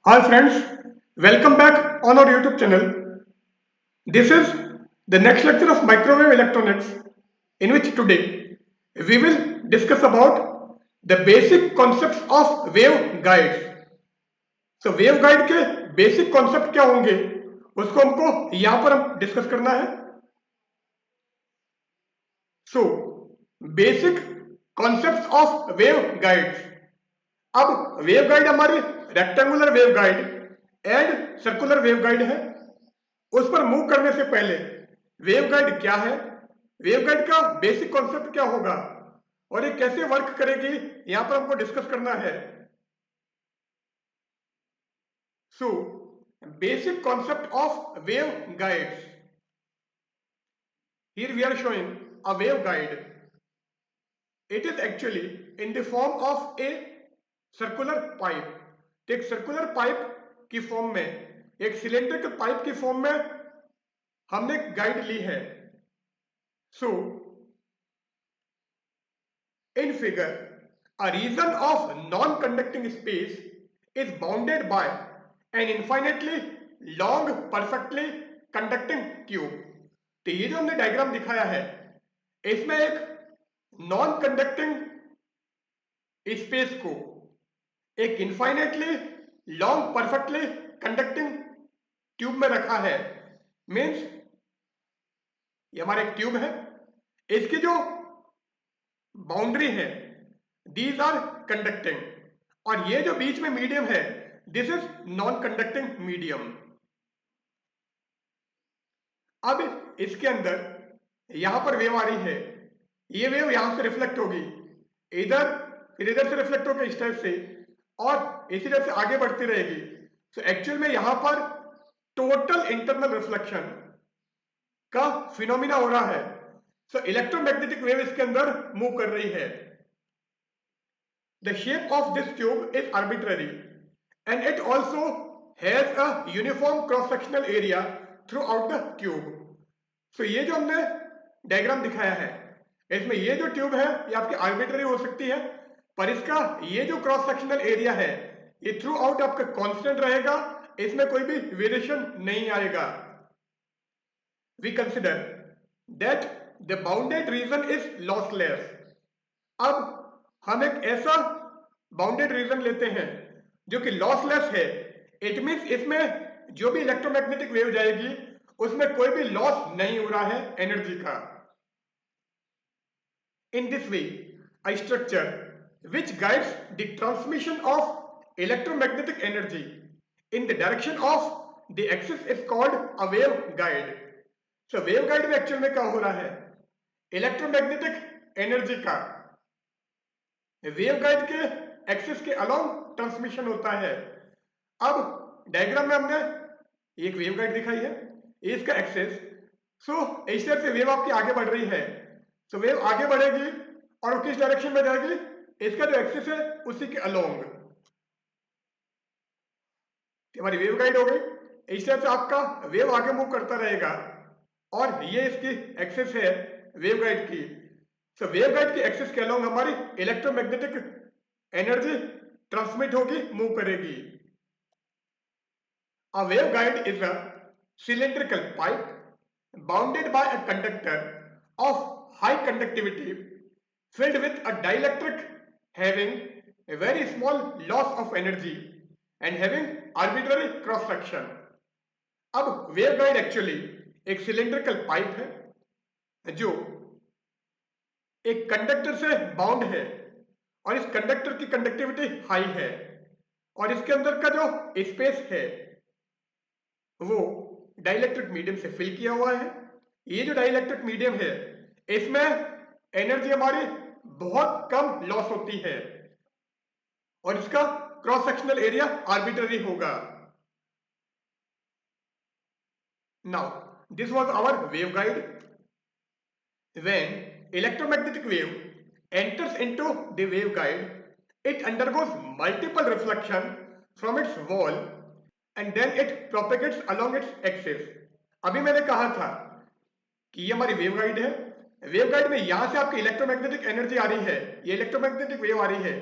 Hi friends, welcome back on our YouTube channel. This is the next lecture of microwave electronics in which today we will discuss about the basic concepts of waveguides. So waveguide के basic concept क्या होंगे उसको हमको यहाँ पर हम discuss करना है. So basic concepts of waveguides. अब वेवगाइड हमारी rectangular waveguide and circular waveguide है. उस पर मूव करने से पहले वेवगाइड क्या है, वेवगाइड का बेसिक कॉन्सेप्ट क्या होगा और ये कैसे वर्क करेगी यहां पर हमको डिस्कस करना है. So basic concept of waveguides. Here we are showing a waveguide. It is actually in the form of a circular pipe. एक सर्कुलर पाइप की फॉर्म में, एक सिलेंड्रिकल पाइप की फॉर्म में हमने गाइड ली है. So in figure a region of non-conducting space is bounded by an infinitely long perfectly conducting tube. तो ये जो हमने डायग्राम दिखाया है इसमें एक नॉन कंडक्टिंग स्पेस को एक infinitely long perfectly conducting tube में रखा है. मीन्स ये हमारा एक ट्यूब है, इसकी जो बाउंड्री है दीज आर कंडक्टिंग और ये जो बीच में मीडियम है this is non conducting medium. अब इसके अंदर यहां पर वेव आ रही है, ये वेव यहां से रिफ्लेक्ट होगी इधर, फिर इधर से रिफ्लेक्ट होकर इस टाइप से और इसी तरह से आगे बढ़ती रहेगी. सो एक्चुअल में यहां पर टोटल इंटरनल रिफ्लेक्शन का फिनोमिना हो रहा है. सो इलेक्ट्रोमैग्नेटिक वेव इसके अंदर मूव कर रही है. The shape of this tube is arbitrary and it also has a uniform cross-sectional area throughout the tube. So ये जो हमने डायग्राम दिखाया है इसमें ये जो ट्यूब है ये आपकी आर्बिट्ररी हो सकती है, पर इसका ये जो क्रॉस सेक्शनल एरिया है ये थ्रू आउट आपका कांस्टेंट रहेगा, इसमें कोई भी वेरिएशन नहीं आएगा. We consider that the bounded region is lossless. अब हम एक ऐसा बाउंडेड रीजन लेते हैं जो कि लॉसलेस है. इट मींस इसमें जो भी इलेक्ट्रोमैग्नेटिक वेव जाएगी उसमें कोई भी लॉस नहीं हो रहा है एनर्जी का. In this way a structure which guides the transmission of electromagnetic energy in the direction of the axis is called a wave guide. So wave guide में एक्चुअल में क्या हो रहा है, इलेक्ट्रोमैग्नेटिक एनर्जी का वेवगाइड के axis के along transmission होता है. अब डायग्राम में हमने एक वेवगाइड दिखाई है, इसका एक्सिस. सो इस तरह से वेव आपकी आगे बढ़ रही है. सो वेव आगे बढ़ेगी और वो किस डायरेक्शन में जाएगी, इसका जो एक्सिस है उसी के अलोंग. हमारी वेवगाइड हो गई. इस तरह से आपका वेव आगे मूव करता रहेगा और ये इसकी एक्सिस है वेवगाइड की. सो वेवगाइड की एक्सिस के अलोंग हमारी इलेक्ट्रोमैग्नेटिक एनर्जी ट्रांसमिट होगी, मूव करेगी. A waveguide is a cylindrical pipe bounded by a conductor of high conductivity filled with a dielectric having a very small loss of energy and having arbitrary cross section. अब waveguide actually एक cylindrical pipe है जो एक conductor से bound है और इस conductor की कंडक्टिविटी हाई है और इसके अंदर का जो स्पेस है वो डाइलेक्ट्रिक मीडियम से फिल किया हुआ है. ये जो डाइलेक्ट्रिक मीडियम है इसमें एनर्जी हमारी बहुत कम लॉस होती है और इसका क्रॉस सेक्शनल एरिया आर्बिट्ररी होगा. Now this was our waveguide. When electromagnetic wave enters into the waveguide, it undergoes multiple reflection from its wall and then it propagates along its axis. अभी मैंने कहा था कि ये हमारी वेवगाइड है. Waveguide में यहां से आपकी इलेक्ट्रोमैग्नेटिक एनर्जी आ रही है, ये इलेक्ट्रोमैग्नेटिक वेव आ रही है,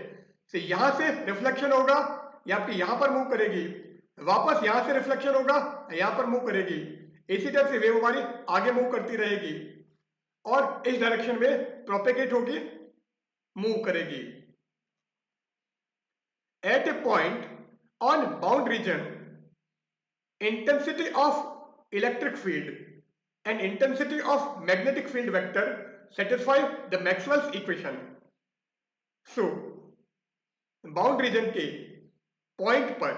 से यहां से रिफ्लेक्शन होगा, ये आपकी यहां पर मूव करेगी वापस यहां से रिफ्लेक्शन होगा, यहां पर मूव करेगी, इसी तरह से वेव हमारी आगे मूव करती रहेगी और इस डायरेक्शन में प्रोपेगेट होगी, मूव करेगी। At a point on bound region, intensity of electric field and intensity of magnetic field vector satisfy the Maxwell's equation. So, bound region के पॉइंट पर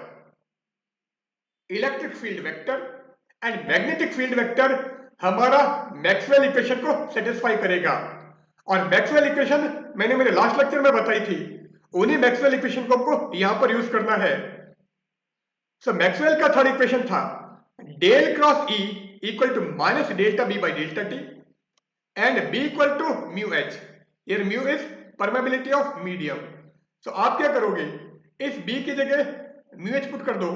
electric field vector and magnetic field vector हमारा Maxwell equation को satisfy करेगा। और Maxwell equation मैंने मेरे last lecture में बताई थी, उन्हीं मैक्सवेल इक्वेशन को हमको यहां पर यूज करना है। सो मैक्सवेल का थर्ड इक्वेशन था del cross E equal to minus delta B by delta T and B equal to mu H. Here mu is permeability of medium. So आप क्या करोगे, इस बी की जगह म्यू एच पुट कर दो।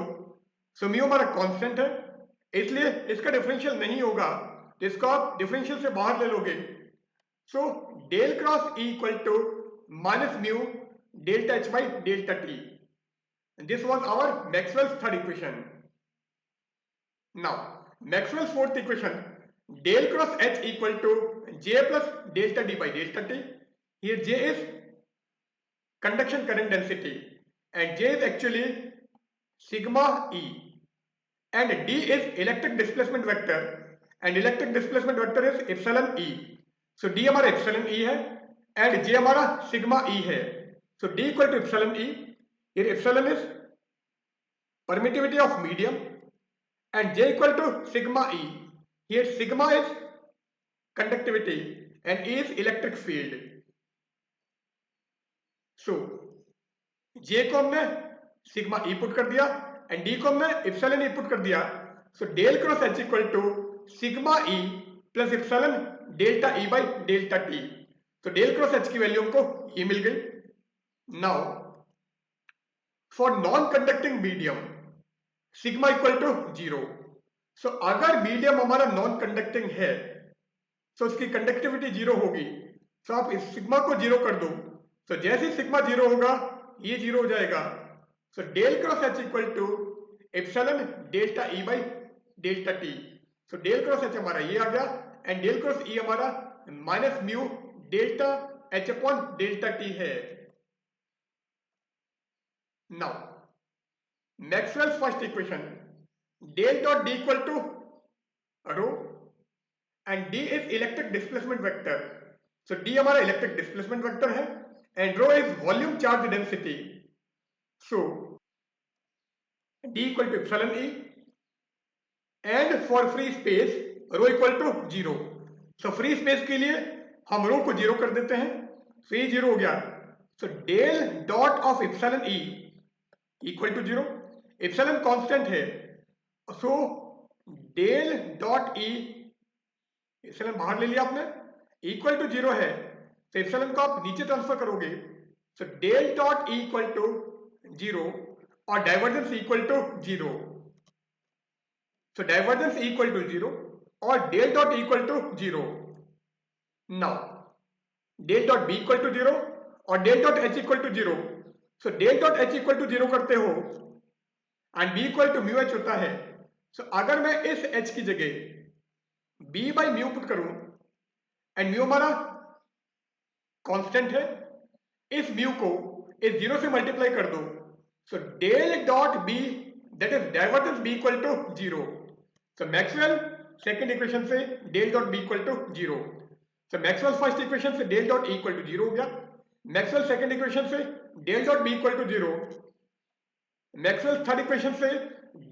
सो म्यू हमारा कांस्टेंट है, इसलिए इसका डिफरेंशियल नहीं होगा, तो इसको आप डिफरेंशियल से बाहर ले लोगे। So del cross E equal to minus mu delta H by delta t. This was our Maxwell's third equation. Now, Maxwell's fourth equation, del cross H equal to J plus delta D by delta T. Here J is conduction current density and J is actually sigma E and D is electric displacement vector and electric displacement vector is epsilon E. So D हमारा epsilon E है and J हमारा sigma E है. So D equal to epsilon E. Here epsilon is permittivity of medium and J equal to sigma E. Here sigma is conductivity and E is electric field. So J को हमने sigma E put कर दिया and D को हमने epsilon E put कर दिया. So del cross H equal to sigma E plus epsilon delta E by delta T. तो del cross H की वैल्यू हमको ये मिल गई. Now for non-conducting medium sigma equal to 0. So अगर मीडियम हमारा नॉन कंडक्टिंग है तो उसकी कंडक्टिविटी 0 होगी. तो आप इस सिग्मा को 0 कर दो. तो जैसे ही सिग्मा 0 होगा ये 0 हो जाएगा. So del cross H equal to epsilon delta E by delta T. So del cross H हमारा ये आ गया एंड डेल क्रॉस ई हमारा minus mu delta H upon delta T है. Now Maxwell's first equation, del dot D equal to rho and D is electric displacement vector. So D हमारा electric displacement vector है and rho is volume charge density. So D equal to epsilon E and for free space rho equal to 0. So free space के लिए हम rho को 0 कर देते हैं. So ये 0 हो गया. So del dot of epsilon E equal to 0. Epsilon constant है, so del dot E, epsilon बाहर ले लिया आपने, इक्वल टू 0 है तो एप्सिलॉन को आप नीचे ट्रांसफर करोगे. So del dot E equal to 0 और divergence equal to 0. So divergence equal to 0 और del dot equal to 0. Now del dot B equal to 0 और del dot H equal to 0. So del dot H equal to 0 करते हो and B equal to mu H होता है. So अगर मैं इस H की जगह बी बाई म्यू पुट करूं एंड म्यू हमारा कांस्टेंट है, इस म्यू को इस 0 से मल्टीप्लाई कर दो. So del dot B that is divergence B equal to 0. So Maxwell second equation से del dot B equal to 0. So Maxwell first equation से del dot E equal to 0 हो गया. मैक्सवेल सेकेंड इक्वेशन से del dot B equal to 0. Maxwell third equation से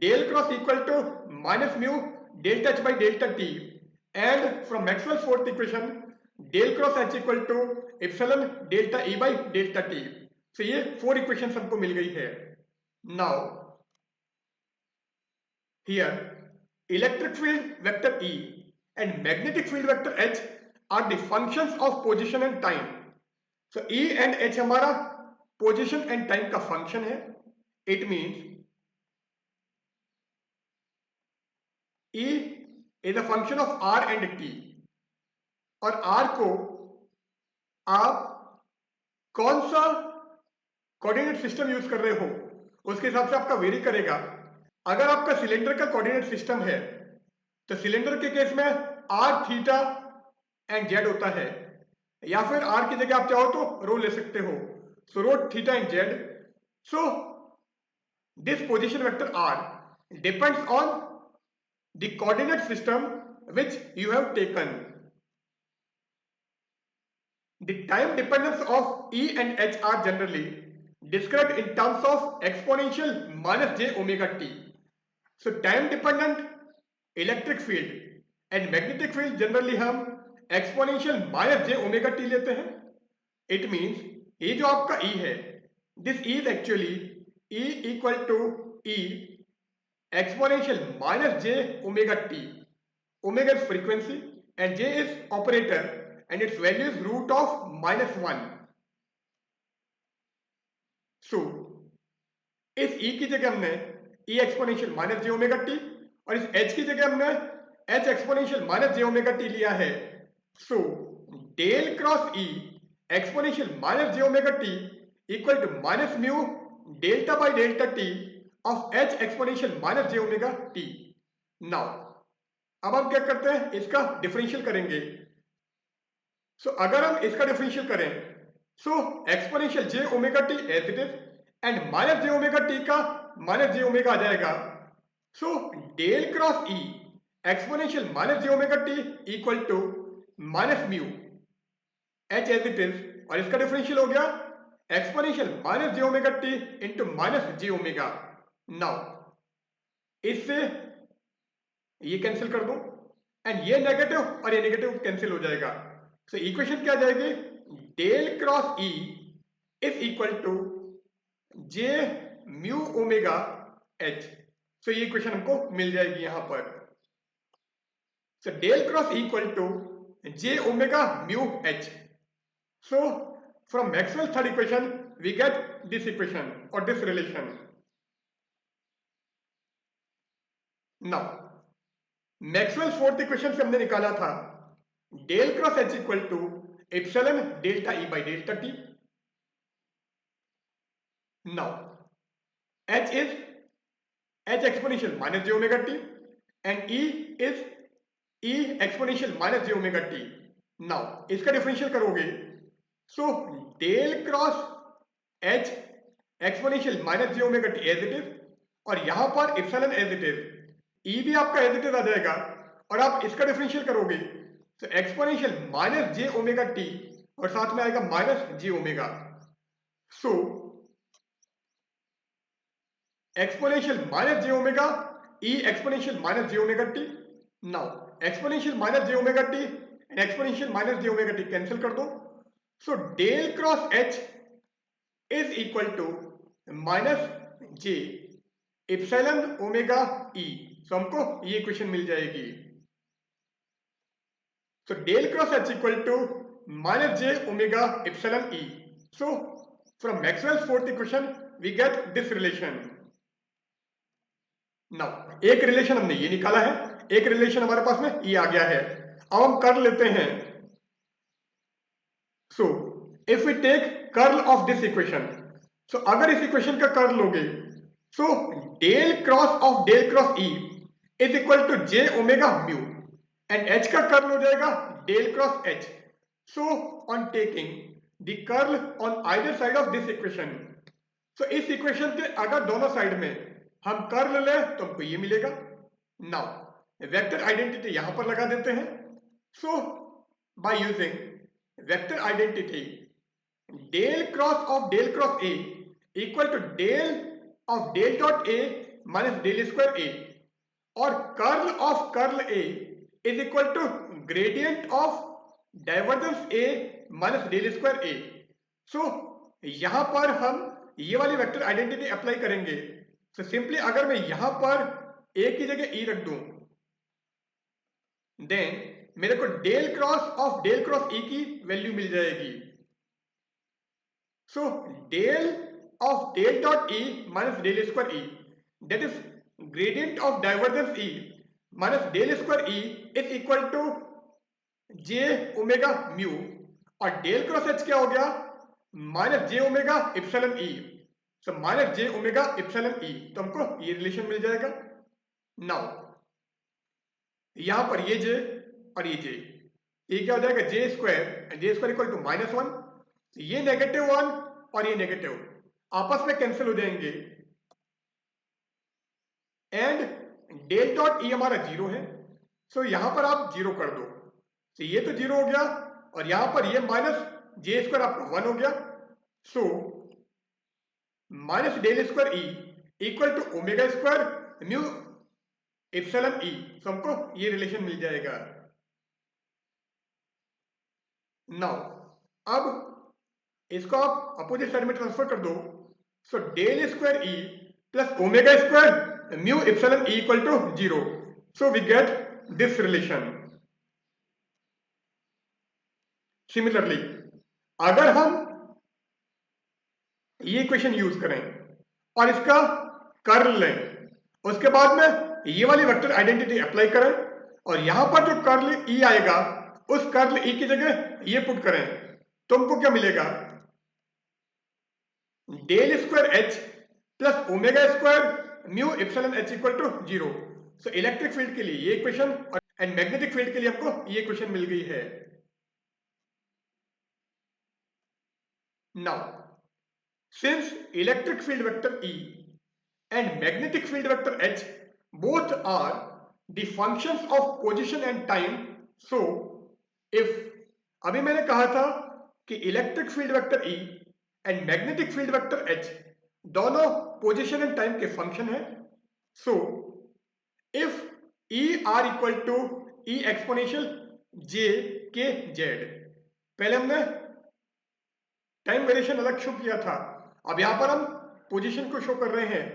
del cross equal to minus mu delta H by delta T and from Maxwell fourth equation del cross H equal to epsilon delta E by delta T. So ये 4 equation हमको मिल गई है. Now here electric field vector E and magnetic field vector H are the functions of position and time. So E and H हमारा position and time का function है. It means E is a function of R and T. और R को आप कौन सा coordinate system use कर रहे हो उसके हिसाब से आपका वेरी करेगा. अगर आपका सिलेंडर का कोऑर्डिनेट सिस्टम है तो सिलेंडर के केस में आर थीटा एंड जेड होता है, या फिर आर की जगह आप चाहो तो रो ले सकते हो, so rho theta and Z. So this position vector R depends on the coordinate system which you have taken. The time dependence of E and H are generally described in terms of exponential minus j omega t. So time dependent electric field and magnetic field generally हम exponential minus जे omega t लेते हैं. It means ये जो आपका E है, this is actually E equal to E exponential minus J omega t. Omega is frequency and J is operator and its value is root of -1. So इस E की जगह हमने E एक्सपोनेंशियल माइनस जे omega T और इस H की जगह हमने H exponential minus जे omega t लिया है. So del cross E exponential minus J omega T equal to minus mu delta by delta t of H exponential minus J omega T. Now अब हम क्या करते हैं, इसका डिफरेंशियल करेंगे. सो अगर हम इसका डिफरेंशियल करें, so exponential J omega T as it is and minus J omega T का माइनस जे ओमेगा आ जाएगा. So del cross E exponential minus J omega T equal to minus mu H as it is, और इसका differential हो गया exponential minus जे omega T into minus जे omega. Now इससे ये cancel कर दो एंड ये नेगेटिव और ये नेगेटिव कैंसिल हो जाएगा. सो इक्वेशन क्या आ जाएगी, del cross E is equal to J mu omega H. So ये इक्वेशन हमको मिल जाएगी यहां पर. So del cross equal to J omega mu H. So from Maxwell third equation we get this equation और this relation. Now Maxwell fourth equation से हमने निकाला था del cross H equal to epsilon delta E by delta T. Now H is H exponential minus J omega T and E is E exponential minus J omega T. Now इसका differential करोगे, so del cross H exponential minus J omega T as it is, और यहां पर epsilon as it is, E भी आपका as it is आ जाएगा, और आप इसका डिफरेंशियल करोगे तो एक्सपोनेंशियल माइनस जे ओमेगा टी और साथ में आएगा minus J omega. So exponential minus J omega E exponential minus J omega T. Now exponential minus J omega T and exponential minus J omega T cancel कर दो. So del cross H is equal to minus J epsilon omega E. So हमको ये equation मिल जाएगी. So del cross H equal to minus J omega epsilon E. So from Maxwell's fourth equation we get this relation. Now एक relation हमने ये निकाला है, एक रिलेशन हमारे पास में ये आ गया है. अब हम कर लेते हैं. So if we take curl of this equation, so अगर इस इक्वेशन का कर्ल लोगे, so del cross of del cross E is equal to J omega mu and H का कर्ल हो जाएगा del cross H. So on taking the curl on either side of this equation, so इस equation के अगर दोनों side में हम curl ले तो हमको ये मिलेगा. नाउ वेक्टर आइडेंटिटी यहां पर लगा देते हैं. So by using vector identity del cross of del cross A equal to del of del dot A minus del square A, और curl of curl A is equal to gradient of divergence A minus del square A. So यहां पर हम ये वाली vector identity apply करेंगे. So simply अगर मैं यहां पर ए की जगह ई रख दूं, देन मेरे को del cross of del cross E की वैल्यू मिल जाएगी. So del of del dot E minus del square E, that is gradient of divergence E minus del square E is equal to J omega mu, और del cross H क्या हो गया minus जे omega epsilon E. So minus जे omega epsilon E, तो हमको ये relation मिल जाएगा। Now यहां पर ये जे और ये क्या हो जाएगा, जे स्क्वायर इक्वल टू -1, ये -1 और ये नेगेटिव आपस में कैंसिल हो जाएंगे एंड डेल डॉट ई हमारा 0 है। सो यहां पर आप 0 कर दो, तो ये तो 0 हो गया और यहां पर ये माइनस जे स्क्वायर आपका 1 हो गया। So minus del square E equal to omega square mu epsilon E, तो हमको ये रिलेशन मिल जाएगा। नाउ अब इसको आप अपोजिट साइड में ट्रांसफर कर दो, so del square E plus omega square mu epsilon E equal to 0, so we get this relation. Similarly अगर हम ये इक्वेशन यूज करें और इसका कर्ल लें, उसके बाद में ये वाली वेक्टर आइडेंटिटी अप्लाई करें और यहां पर जो कर्ल ई आएगा उस कर्ल ई की जगह ये पुट करें, तो हमको क्या मिलेगा, del square H plus omega square mu epsilon H equal to 0। So electric field के लिए ये इक्वेशन एंड मैग्नेटिक फील्ड के लिए हमको ये इक्वेशन मिल गई है। Now since electric field vector E and magnetic field vector H both are the functions of position and time, so if अभी मैंने कहा था कि electric field vector E and magnetic field vector H दोनों position and time के function है। So if E r equal to E exponential J K Z, पहले हमने टाइम वेरिएशन अलग शो किया था, अब यहां पर हम पोजीशन को शो कर रहे हैं।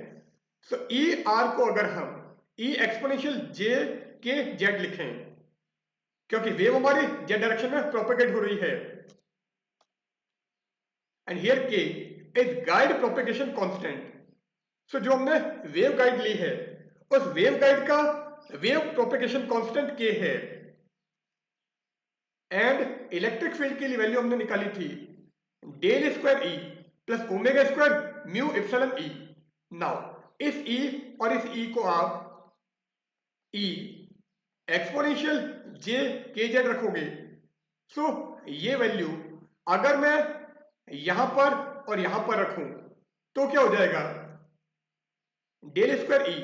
सो ई आर को अगर हम ई एक्सपोनेंशियल जे के जेड लिखें, क्योंकि वेव हमारी जेड डायरेक्शन में प्रोपेगेट हो रही है, एंड हियर के इज गाइड प्रोपेगेशन कांस्टेंट। सो जो हमने वेव गाइड ली है उस वेव गाइड का वेव प्रोपेगेशन कांस्टेंट के है, एंड इलेक्ट्रिक फील्ड के लिए वैल्यू हमने निकाली थी del square E plus omega square mu epsilon E. Now इस ई और इस ई को आप ई एक्सपोनेंशियल जे के जेड रखोगे, सो ये वैल्यू अगर मैं यहां पर और यहां पर रखूं तो क्या हो जाएगा, del square E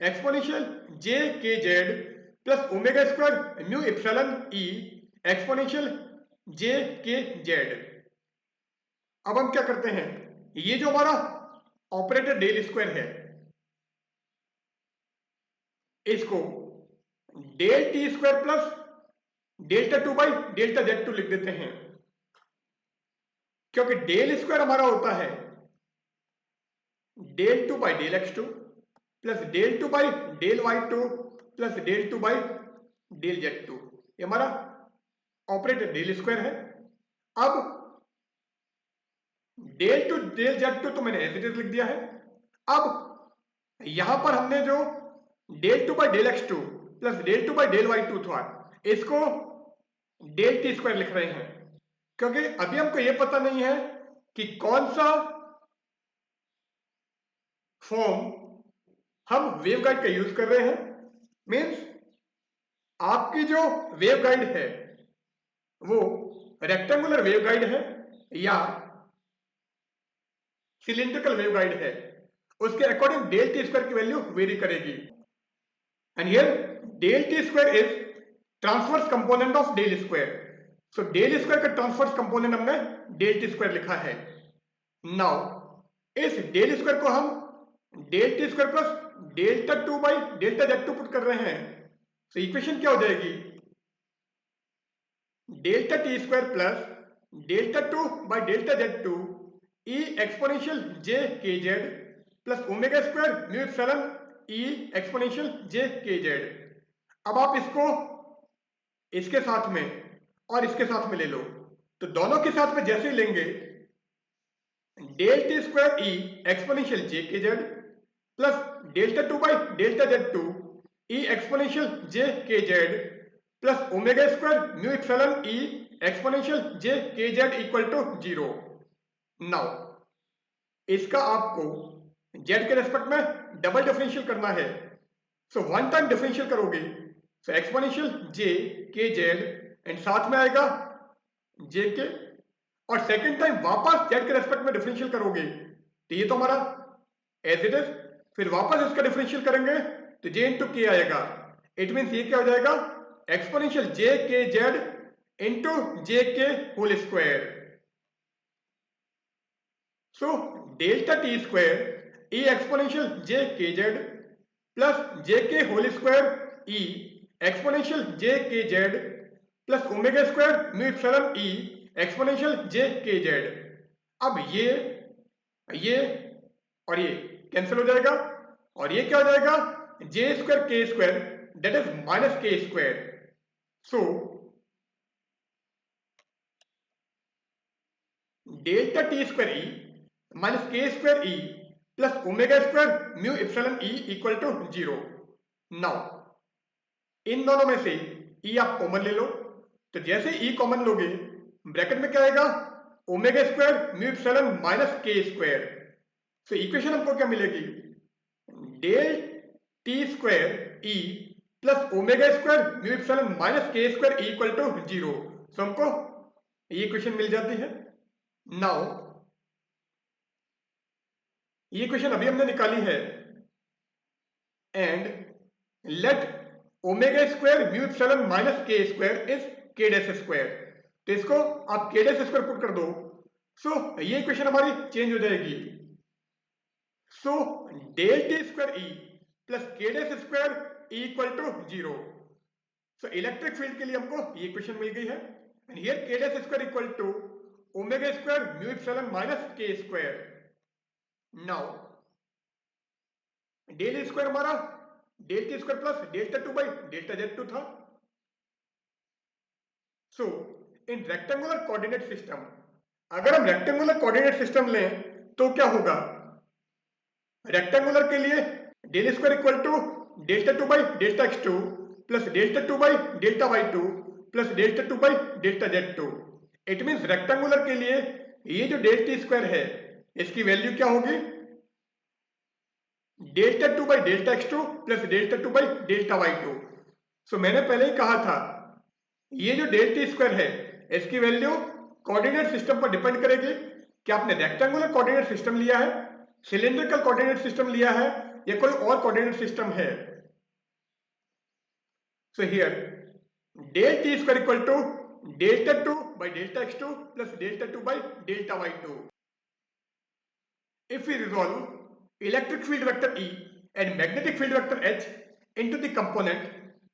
exponential J K Z plus omega square mu epsilon E exponential J K Z. अब हम क्या करते हैं, ये जो हमारा ऑपरेटर डेल स्क्वायर है इसको del T square plus delta 2 by delta Z2 लिख देते हैं, क्योंकि डेल स्क्वायर हमारा होता है del 2 by del x2 plus del 2 by del y2 plus del 2 by del Z2, ये हमारा ऑपरेटर डेल स्क्वायर है। अब डेल टू डेल Z2 तो मैंने एज इट इज लिख दिया है। अब यहां पर हमने जो del 2 by del x2 plus del 2 by del y2 था, इसको डेल टी स्क्वायर लिख रहे हैं, क्योंकि अभी हमको यह पता नहीं है कि कौन सा फॉर्म हम वेव गाइड का यूज कर रहे हैं। मींस आपकी जो वेव गाइड है वो रेक्टेंगुलर वेव गाइड है या सिलिंड्रिकल वेव गाइड है, उसके अकॉर्डिंग डेल टी स्क्वायर की वैल्यू वेरी करेगी। And here del T square is transverse component of del square, so del square का ट्रांसवर्स कंपोनेंट हमने डेल टी स्क्वायर लिखा है। नाउ इस डेल स्क्वायर को हम del T square plus delta 2 by delta Z2 put कर रहे हैं, तो इक्वेशन क्या हो जाएगी, delta T square plus delta 2 by delta Z2 E exponential J K Z plus omega square mu epsilon E exponential J K Z. अब आप इसको इसके साथ में और इसके साथ में ले लो, तो दोनों के साथ में जैसे ही लेंगे del T square E exponential J K Z plus delta 2 by delta Z2 E exponential J K Z plus omega square mu epsilon E exponential J K Z equal to 0। Now इसका आपको Z के respect में double differential करना है। So one time differential करोगे सो exponential J K Z and साथ में आएगा जे के, और सेकेंड टाइम वापस जेड के रेस्पेक्ट में डिफरेंशियल करोगे तो ये तो हमारा एज इट इज, फिर वापस इसका डिफरेंशियल करेंगे तो जे इंटू के आएगा। इट मीन्स ये क्या हो जाएगा, exponential J K Z into J K whole square. So delta T square E exponential J K Z plus J K whole square E exponential J K Z plus omega square mu epsilon E exponential J K Z. अब ये और ये cancel हो जाएगा और ये क्या हो जाएगा, J square K square that is minus के square. So delta T square E minus के square E plus omega square mu epsilon E equal to 0। Now इन दोनों में से ई आप कॉमन ले लो, तो जैसे ई कॉमन लोगे ब्रैकेट में क्या आएगा, omega square mu epsilon minus के स्क्वायर। सो इक्वेशन हमको क्या मिलेगी, del T square E plus omega square mu epsilon minus के square E equal to 0। So हमको ये इक्वेशन मिल जाती है। नाउ ये इक्वेशन अभी हमने निकाली है and let omega square mu epsilon minus के स्क्वायर इज के डैश स्क्वायर, तो इसको आप के डैश स्क्वायर पुट कर दो। सो ये इक्वेशन हमारी चेंज हो जाएगी। So del T square E plus K dash square equal to 0। So electric field के लिए हमको ये इक्वेशन मिल गई है and here K dash square equal to omega square mu epsilon minus के स्क्वायर। नाउ डेल स्क्वायर हमारा del T square plus delta 2 by delta Z2 था। So in rectangular coordinate system, अगर हम रेक्टेंगुलर कोऑर्डिनेट सिस्टम लें तो क्या होगा, rectangular के लिए del square equal to delta 2 by delta x2 plus delta 2 by delta y2 plus delta 2 by delta Z2। It means rectangular के लिए ये जो डेल टी स्क्वायर है इसकी वैल्यू क्या होगी, delta 2 by delta x2 plus delta 2 by delta y2। सो मैंने पहले ही कहा था ये जो डेल टी स्क्वायर है इसकी वैल्यू कोऑर्डिनेट सिस्टम पर डिपेंड करेगी कि आपने रेक्टेंगुलर कोऑर्डिनेट सिस्टम लिया है, सिलेंड्रिकल कोऑर्डिनेट सिस्टम लिया है या कोई और कोऑर्डिनेट सिस्टम है। So here del T square equal to delta 2 by delta x2 plus delta 2 by delta y2। If we resolve electric field vector E and magnetic field vector H into the component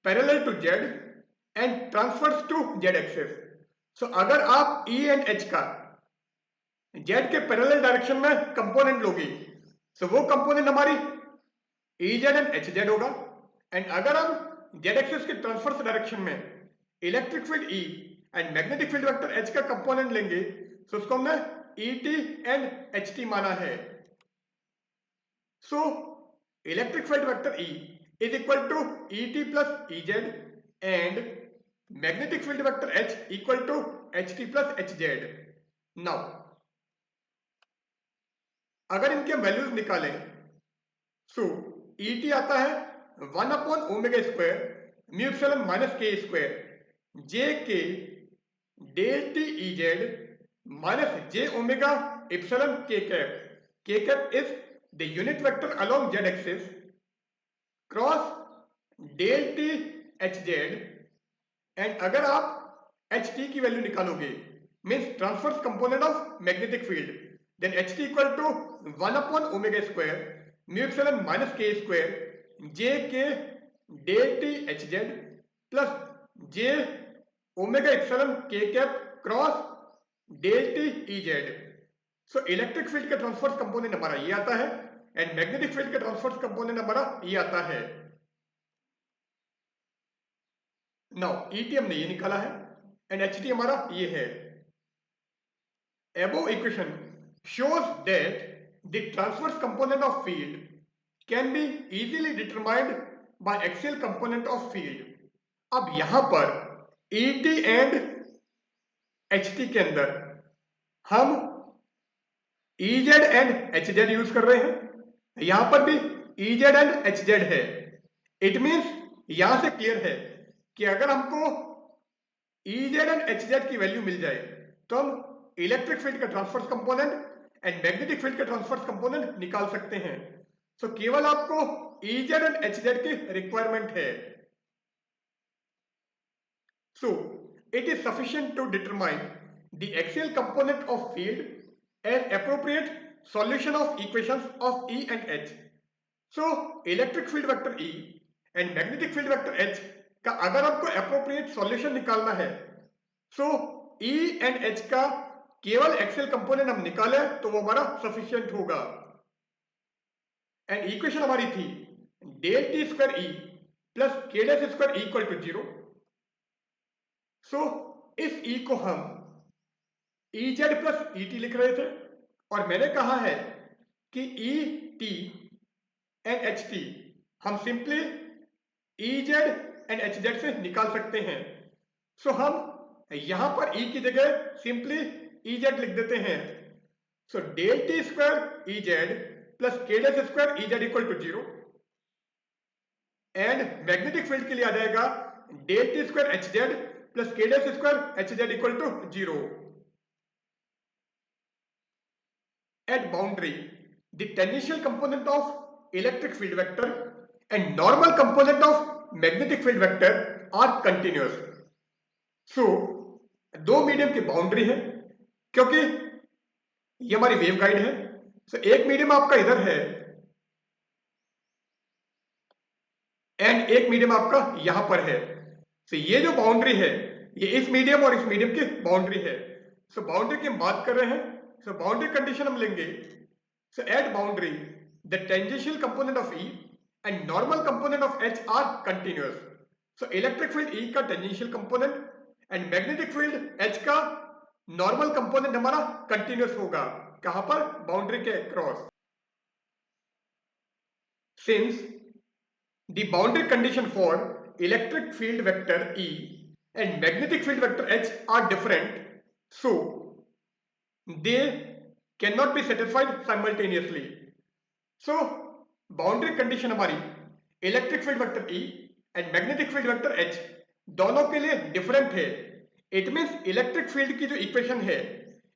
parallel to Z and transfers to Z axis, so अगर आप E and H का Z के parallel direction में component लोगे तो वो component हमारी EZ and HZ होगा, एंड अगर हम Z एक्सिस के ट्रांसवर्स डायरेक्शन में electric field E and magnetic field vector H का कंपोनेंट लेंगे तो उसको हमने ET एंड HT माना है। सो electric field vector E is equal to ET plus EZ and magnetic field vector H equal to HT plus HZ। Now अगर इनके values निकालें सो ET आता है 1 upon omega square mu epsilon minus के square j k del T EZ minus J omega epsilon k cap is the unit vector along Z axis cross del t HZ। And अगर आप HT की वैल्यू निकालोगे means transverse component of magnetic field, then HT equal to 1 upon omega square mu epsilon minus k square j k del t HZ plus j omega epsilon k cap cross del t EZ। So electric field का transverse component हमारा ये आता है and magnetic field का transverse component हमारा ये आता है। नाउ ET हमने ये निकाला है एंड HT हमारा ये है। Above equation shows that the transverse component of field can be easily determined by axial component of field। अब यहां पर ET एंड HT के अंदर हम E Z and H Z use कर रहे हैं, यहां पर भी ई जेड एंड एच जेड है। इट मीन्स यहां से क्लियर है कि अगर हमको ई जेड एंड एच जेड की वैल्यू मिल जाए तो हम इलेक्ट्रिक फील्ड का transfer component and magnetic field का ट्रांसफर कंपोनेंट निकाल सकते हैं। सो केवल आपको ई जेड एंड एच जेड की रिक्वायरमेंट है। सो it is sufficient to determine the axial component of field and appropriate solution of equations of E and H. So electric field vector E and magnetic field vector H का अगर आपको appropriate solution निकालना है, so E and H का केवल axial component हम निकाले तो वो हमारा sufficient होगा। and equation हमारी थी del t square E plus k dash square E equal to 0। सो इस E को हम E Z plus E T लिख रहे थे और मैंने कहा है कि E T and H T हम simply E Z and H Z से निकाल सकते हैं। सो हम यहां पर E की जगह सिंपली ई जेड लिख देते हैं। So del T square E Z plus K del square E Z equal to 0 and magnetic field के लिए आ जाएगा del T square H Z plus K del square H Z equal to 0। At boundary, the tangential component of electric field vector and normal component of magnetic field vector are continuous. So, दो medium की boundary है क्योंकि ये हमारी wave guide है। सो एक medium आपका इधर है एंड एक मीडियम आपका यहां पर है। सो ये जो बाउंड्री है ये इस मीडियम और इस मीडियम की बाउंड्री है। सो बाउंड्री की हम बात कर रहे हैं। सो बाउंड्री कंडीशन हम लेंगे। So at boundary, the tangential component of E and normal component of H are continuous. So electric field E का tangential component and magnetic field H का normal component हमारा continuous होगा। कहां पर? बाउंड्री के cross. Since the boundary condition for electric field vector E and magnetic field vector H are different, so they cannot be satisfied simultaneously. So boundary condition हमारी electric field vector E and magnetic field vector H दोनों के लिए different है। It means electric field की जो equation है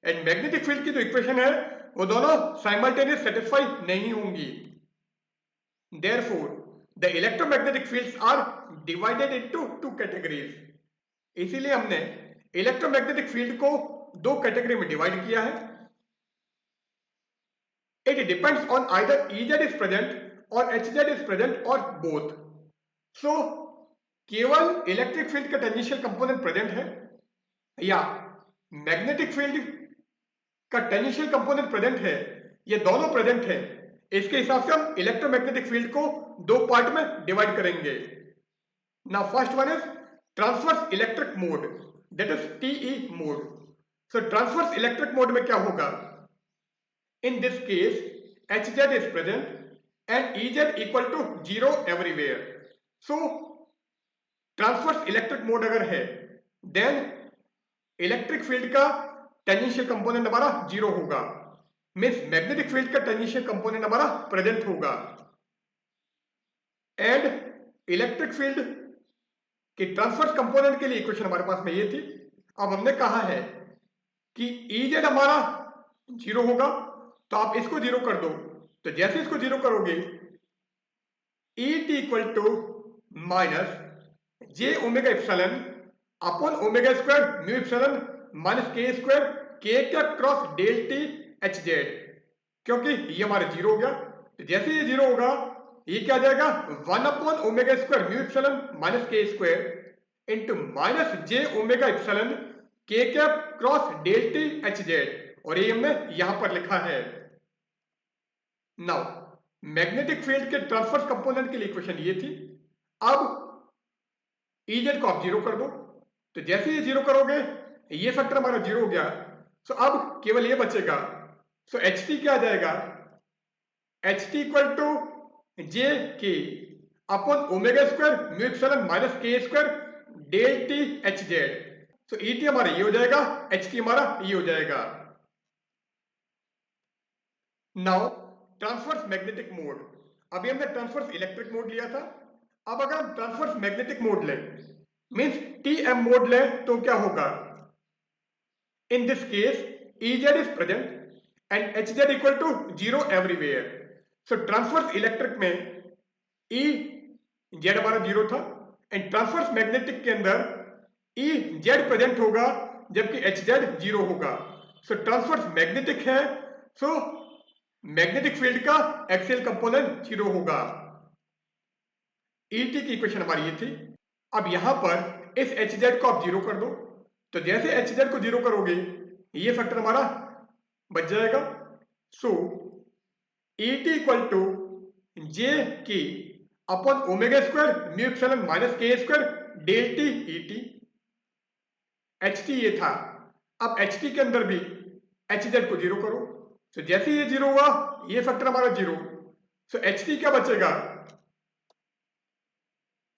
and magnetic field की जो इक्वेशन है वो दोनों साइमल्टेनियस सेटिस्फाई नहीं होंगी। Therefore the electromagnetic fields are divided into two categories. इसीलिए हमने इलेक्ट्रोमैग्नेटिक फील्ड को दो कैटेगरी में डिवाइड किया है। It depends on either Ez is present or Hz is present or both. So केवल इलेक्ट्रिक फील्ड का टेंजेंशियल कंपोनेंट प्रेजेंट है या मैग्नेटिक फील्ड का टेंजेंशियल कंपोनेंट प्रेजेंट है, ये दोनों प्रेजेंट है। इसके हिसाब से हम इलेक्ट्रोमैग्नेटिक फील्ड को दो पार्ट में डिवाइड करेंगे। Now first one is transverse electric mode, that is TE mode. So transverse electric mode में क्या होगा? In this case, Hz is present and Ez equal to 0 everywhere. So, transverse electric mode अगर है, then electric field का tangential component हमारा 0 होगा, means magnetic field का tangential component हमारा present होगा। and electric field के transverse component के लिए equation हमारे पास में ये थी। अब हमने कहा है कि Ez हमारा 0 होगा तो आप इसको 0 कर दो। तो जैसे इसको 0 करोगे E T equal to minus J omega epsilon upon omega square mu epsilon minus के square K cap cross del T H Z, क्योंकि ये हमारा 0 हो गया। तो जैसे ये 0 होगा ये क्या आ जाएगा 1 upon omega square mu epsilon minus के स्क्वायर इंटू माइनस जे omega epsilon K cap cross del T H Z, और ये हमने यहां पर लिखा है। नाउ मैग्नेटिक फील्ड के ट्रांसवर्स कंपोनेंट के लिए इक्वेशन ये थी। अब Ez को आप 0 कर दो, तो जैसे ये 0 करोगे ये फैक्टर हमारा 0 हो गया। सो अब केवल ये बचेगा। सो एच टी क्या आ जाएगा? H T equal to J K upon omega square mu epsilon minus के square del T H Z. So E T हमारा ये हो जाएगा, एच टी हमारा ये हो जाएगा। नाउ ट्रांसवर्स मैग्नेटिक मोड, अभी हमने ट्रांसवर्स इलेक्ट्रिक मोड लिया था, अब अगर हम ट्रांसवर्स मैग्नेटिक मोड लें मींस टीएम मोड लें तो क्या होगा? In this case Ez is present and Hz equal to 0 everywhere. So transverse electric में Ez हमारा 0 था एंड ट्रांसवर्स मैग्नेटिक के अंदर Ez प्रेजेंट होगा जबकि Hz 0 होगा. सो ट्रांसवर्स मैग्नेटिक है, सो मैग्नेटिक फील्ड का एक्सियल कंपोनेंट 0 होगा. ET की इक्वेशन हमारी ये थी. अब यहां पर इस Hz को आप 0 कर दो, तो जैसे Hz को 0 करोगे ये फैक्टर हमारा बच जाएगा. So ET equal to J K upon omega square mu epsilon minus के square del T ET. HT ये था. अब HT के अंदर भी Hz को 0 करो, तो जैसे ये 0 हुआ ये फैक्टर हमारा 0. सो HT क्या बचेगा?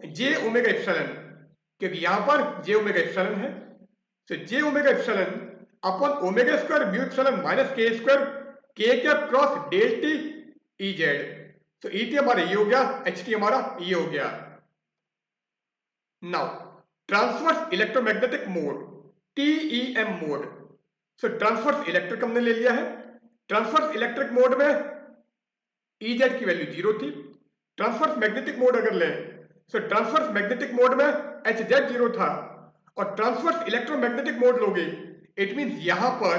जे ओमेगा एप्सिलॉन, क्योंकि यहां पर जे ओमेगा एप्सिलॉन है. So J omega epsilon upon omega square mu epsilon minus के square K cap cross del T EZ. तो ET हमारा ये हो गया, HT हमारा ये हो गया. Now transverse electromagnetic mode TEM mode. So transverse electric हमने ले लिया है. ट्रांसवर्स इलेक्ट्रिक मोड में EZ की वैल्यू 0 थी. ट्रांसवर्स मैग्नेटिक मोड अगर लें, सो ट्रांसवर्स मैग्नेटिक मोड में Hz 0 था और ट्रांसवर्स इलेक्ट्रोमैग्नेटिक मोड लोगे इट मींस यहां पर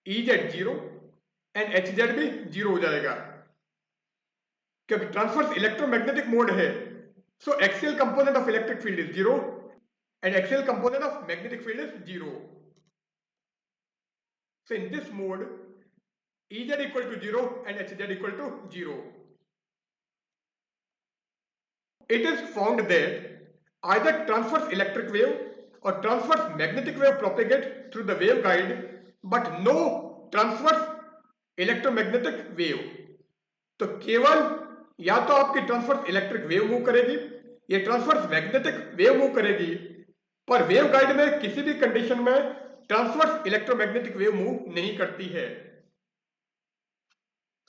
Ez 0 एंड Hz भी 0 हो जाएगा क्योंकि ट्रांसवर्स इलेक्ट्रोमैग्नेटिक मोड है. So axial component of electric field is 0 and axial component of magnetic field is 0. So in this mode, Ez equal to 0 and Hz equal to 0. It is found that either transverse electric wave or transverse magnetic wave propagate through the waveguide, but no transverse electromagnetic wave. तो केवल या तो आपकी transverse electric wave move करेगी या transverse magnetic wave move करेगी, पर wave guide में किसी भी कंडीशन में ट्रांसवर्स इलेक्ट्रोमैग्नेटिक वेव मूव नहीं करती है.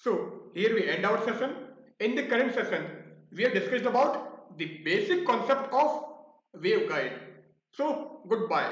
So here we end our session. In the current session we have discussed about the basic concept of waveguide. So goodbye.